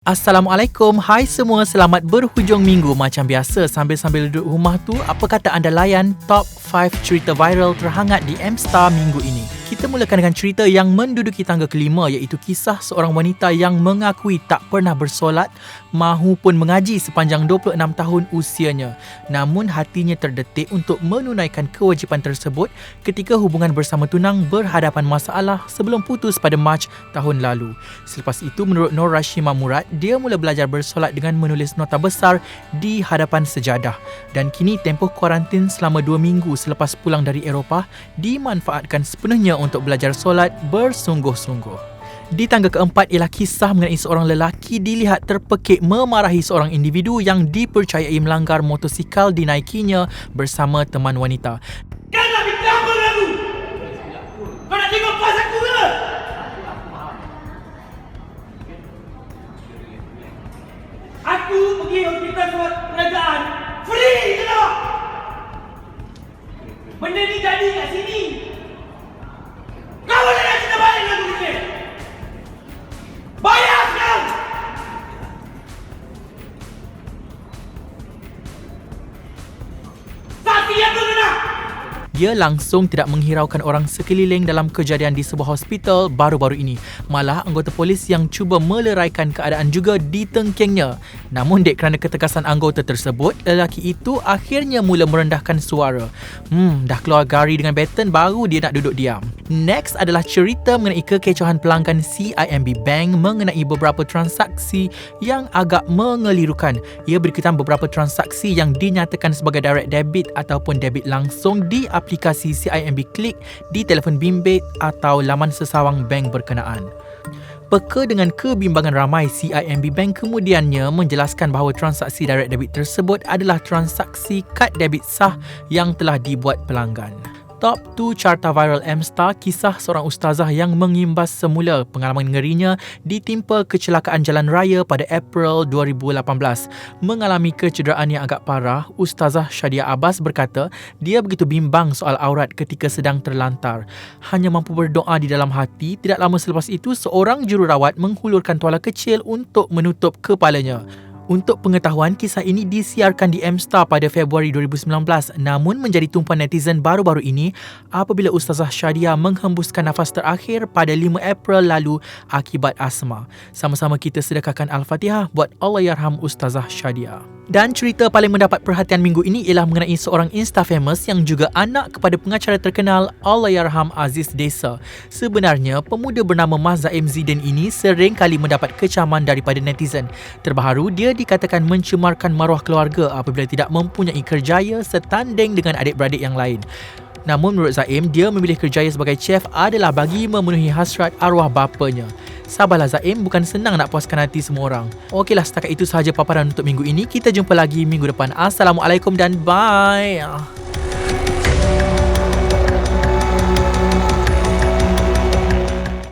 Assalamualaikum, hai semua, selamat berhujung minggu. Macam biasa, sambil-sambil duduk rumah tu, apa kata anda layan top 5 cerita viral terhangat di M-Star minggu ini. Kita mulakan dengan cerita yang menduduki tangga kelima, iaitu kisah seorang wanita yang mengakui tak pernah bersolat mahupun mengaji sepanjang 26 tahun usianya. Namun hatinya terdetik untuk menunaikan kewajipan tersebut ketika hubungan bersama tunang berhadapan masalah sebelum putus pada Mac tahun lalu. Selepas itu, menurut Nur Rashimah Murad, dia mula belajar bersolat dengan menulis nota besar di hadapan sejadah. Dan kini tempoh kuarantin selama 2 minggu selepas pulang dari Eropah dimanfaatkan sepenuhnya untuk belajar solat bersungguh-sungguh. Di tangga keempat ialah kisah mengenai seorang lelaki dilihat terpekik memarahi seorang individu yang dipercayai melanggar motosikal dinaikinya bersama teman wanita. Kau nak bikin apa dengan aku? Kau nak tengok pas aku ke? Aku pergi hospital buat kerajaan free je tak? Benda ni jadi kat sini. Kau boleh nak cerita balik dengan aku ni? Bayar sekarang! Saksi apa kau nak? Dia langsung tidak menghiraukan orang sekeliling dalam kejadian di sebuah hospital baru-baru ini. Malah anggota polis yang cuba meleraikan keadaan juga ditengkengnya. Namun kerana ketegasan anggota tersebut, lelaki itu akhirnya mula merendahkan suara. Dah keluar gari dengan baton baru dia nak duduk diam. Next adalah cerita mengenai kekecohan pelanggan CIMB Bank mengenai beberapa transaksi yang agak mengelirukan. Ia berikutan beberapa transaksi yang dinyatakan sebagai direct debit ataupun debit langsung di aplikasi CIMB Click di telefon bimbit atau laman sesawang bank berkenaan. Peka dengan kebimbangan ramai, CIMB Bank kemudiannya menjelaskan bahawa transaksi direct debit tersebut adalah transaksi kad debit sah yang telah dibuat pelanggan. Top 2 carta viral M-Star, kisah seorang ustazah yang mengimbas semula pengalaman ngerinya ditimpa kecelakaan jalan raya pada April 2018. Mengalami kecederaan yang agak parah, Ustazah Shadia Abbas berkata dia begitu bimbang soal aurat ketika sedang terlantar. Hanya mampu berdoa di dalam hati. Tidak lama selepas itu, seorang jururawat menghulurkan tuala kecil untuk menutup kepalanya. Untuk pengetahuan, kisah ini disiarkan di M-Star pada Februari 2019, namun menjadi tumpuan netizen baru-baru ini apabila Ustazah Shadia menghembuskan nafas terakhir pada 5 April lalu akibat asma. Sama-sama kita sedekahkan Al-Fatihah buat Allahyarham Ustazah Shadia. Dan cerita paling mendapat perhatian minggu ini ialah mengenai seorang Insta-famous yang juga anak kepada pengacara terkenal Allahyarham Aziz Desa. Sebenarnya, pemuda bernama Mas Zaim Zidin ini sering kali mendapat kecaman daripada netizen. Terbaru, dia dikatakan mencemarkan maruah keluarga apabila tidak mempunyai kerjaya setanding dengan adik-beradik yang lain. Namun menurut Zaim, dia memilih kerjaya sebagai chef adalah bagi memenuhi hasrat arwah bapanya. Sabarlah Zaim, bukan senang nak puaskan hati semua orang. Okeylah, setakat itu sahaja paparan untuk minggu ini. Kita jumpa lagi minggu depan. Assalamualaikum dan bye.